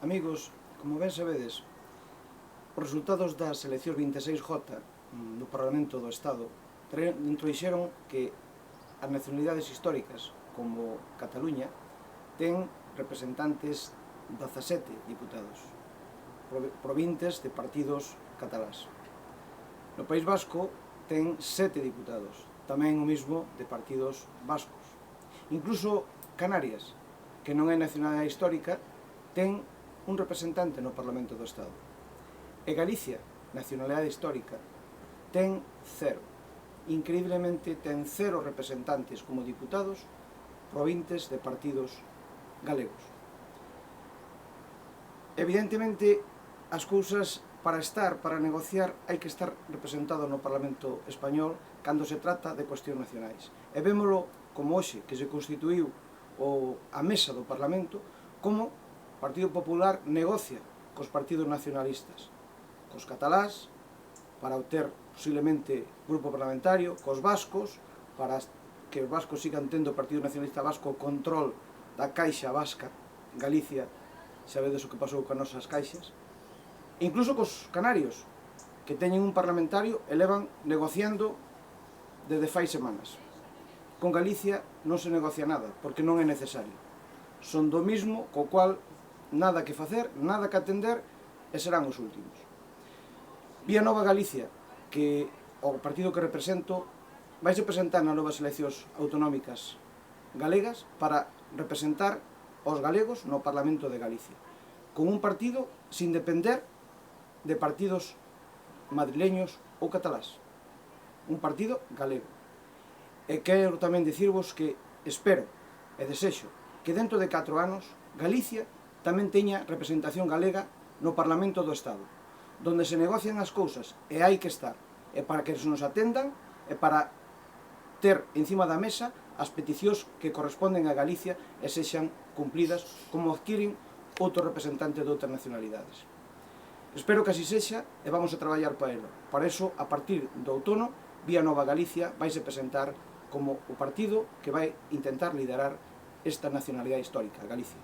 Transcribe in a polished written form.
Amigos, como ben sabedes, os resultados das eleccións 26J no Parlamento do Estado introduxeron que as nacionalidades históricas, como Cataluña, ten representantes 17 diputados, provintes de partidos catalás. No País Vasco ten 7 diputados, tamén o mismo de partidos vascos. Incluso Canarias, que non é nacionalidade histórica, ten un representante no Parlamento do Estado. E Galicia, nacionalidade histórica, ten 0. Increíblemente ten 0 representantes como diputados provintes de partidos galegos. Evidentemente, as cousas para negociar, hai que estar representado no Parlamento español cando se trata de cuestións nacionais. E vémolo como hoxe, que se constituíu a mesa do Parlamento, como o Partido Popular negocia cos partidos nacionalistas, cos catalás, para obter posiblemente grupo parlamentario, cos vascos, para que os vascos sigan tendo o Partido Nacionalista Vasco o control da Caixa Vasca, Galicia, sabedes o que pasou con nosas caixas, e incluso cos canarios, que teñen un parlamentario e levan negociando desde fai semanas. Con Galicia non se negocia nada, porque non é necesario. Son do mismo, co cual nada que facer, nada que atender, e serán os últimos. Vía Nova Galicia, que o partido que represento, vai se presentar nas novas eleccións autonómicas galegas para representar aos galegos no Parlamento de Galicia, con un partido sin depender de partidos madrileños ou catalás, un partido galego. E quero tamén dicirvos que espero e desexo que dentro de 4 anos Galicia tamén teña representación galega no Parlamento do Estado, donde se negocian as cousas e hai que estar, e para que se nos atendan e para ter encima da mesa as peticións que corresponden a Galicia e sexan cumplidas como adquiren outros representantes de outras nacionalidades. Espero que así sexa e vamos a traballar para ello. Para eso, a partir do outono, Vía Nova Galicia vai se presentar como o partido que vai intentar liderar esta nacionalidade histórica, Galicia.